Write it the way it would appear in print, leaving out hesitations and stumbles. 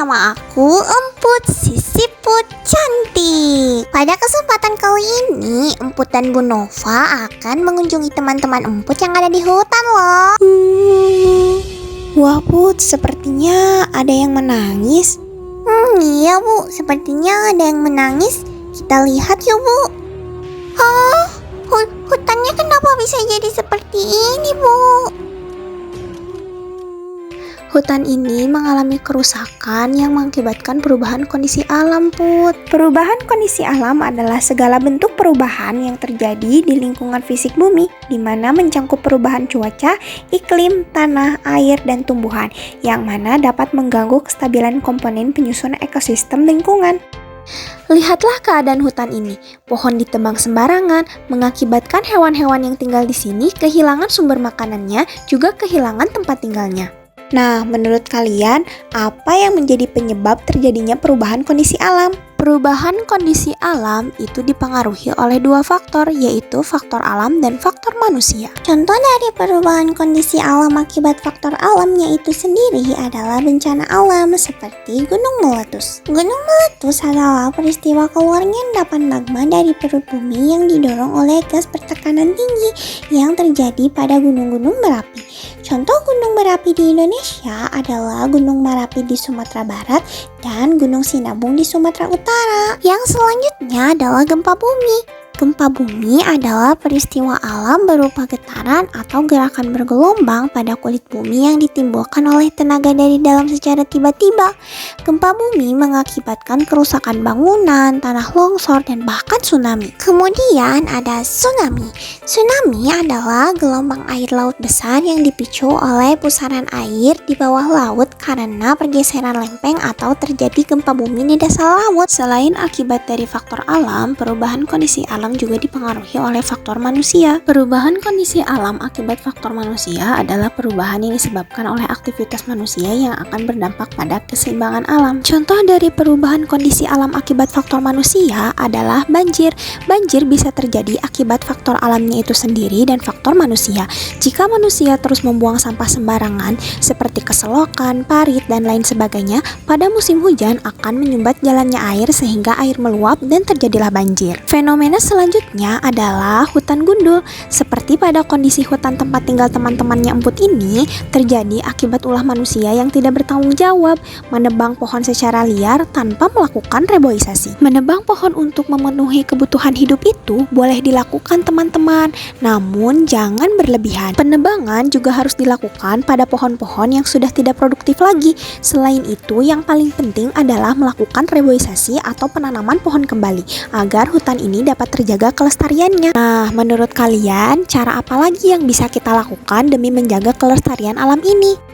bersama aku, Emput, si siput cantik. Pada kesempatan kali ini, Emput dan Bu Nova akan mengunjungi teman-teman Emput yang ada di hutan loh. Wah Put, sepertinya ada yang menangis. Iya Bu, sepertinya ada yang menangis. Kita lihat yuk Bu. Oh, hutannya kenapa bisa jadi seperti ini Bu? Hutan ini mengalami kerusakan yang mengakibatkan perubahan kondisi alam, Put. Perubahan kondisi alam adalah segala bentuk perubahan yang terjadi di lingkungan fisik bumi, di mana mencangkup perubahan cuaca, iklim, tanah, air, dan tumbuhan, yang mana dapat mengganggu kestabilan komponen penyusun ekosistem lingkungan. Lihatlah keadaan hutan ini. Pohon ditebang sembarangan, mengakibatkan hewan-hewan yang tinggal di sini kehilangan sumber makanannya, juga kehilangan tempat tinggalnya. Nah, menurut kalian, apa yang menjadi penyebab terjadinya perubahan kondisi alam? Perubahan kondisi alam itu dipengaruhi oleh dua faktor, yaitu faktor alam dan faktor manusia. Contoh dari perubahan kondisi alam akibat faktor alamnya itu sendiri adalah bencana alam seperti gunung meletus. Gunung meletus adalah peristiwa keluarnya endapan magma dari perut bumi yang didorong oleh gas bertekanan tinggi yang terjadi pada gunung-gunung berapi. Contoh gunung berapi di Indonesia adalah Gunung Merapi di Sumatera Barat dan Gunung Sinabung di Sumatera Utara. Yang selanjutnya adalah gempa bumi. Gempa bumi adalah peristiwa alam berupa getaran atau gerakan bergelombang pada kulit bumi yang ditimbulkan oleh tenaga dari dalam secara tiba-tiba. Gempa bumi mengakibatkan kerusakan bangunan, tanah longsor, dan bahkan tsunami. Kemudian ada tsunami. Tsunami adalah gelombang air laut besar yang dipicu oleh pusaran air di bawah laut karena pergeseran lempeng atau terjadi gempa bumi di dasar laut. Selain akibat dari faktor alam, perubahan kondisi alam juga dipengaruhi oleh faktor manusia. Perubahan kondisi alam akibat faktor manusia adalah perubahan yang disebabkan oleh aktivitas manusia yang akan berdampak pada keseimbangan alam. Contoh dari perubahan kondisi alam akibat faktor manusia adalah banjir. Banjir bisa terjadi akibat faktor alamnya itu sendiri dan faktor manusia. Jika manusia terus membuang sampah sembarangan seperti keselokan, parit, dan lain sebagainya, pada musim hujan akan menyumbat jalannya air sehingga air meluap dan terjadilah banjir. Fenomena selanjutnya adalah hutan gundul. Seperti pada kondisi hutan tempat tinggal teman-temannya Emput ini terjadi akibat ulah manusia yang tidak bertanggung jawab, menebang pohon secara liar tanpa melakukan reboisasi. Menebang pohon untuk memenuhi kebutuhan hidup itu boleh dilakukan teman-teman, namun jangan berlebihan. Penebangan juga harus dilakukan pada pohon-pohon yang sudah tidak produktif lagi. Selain itu, yang paling penting adalah melakukan reboisasi atau penanaman pohon kembali agar hutan ini dapat terjaga kelestariannya. Nah, menurut kalian, cara apa lagi yang bisa kita lakukan demi menjaga kelestarian alam ini?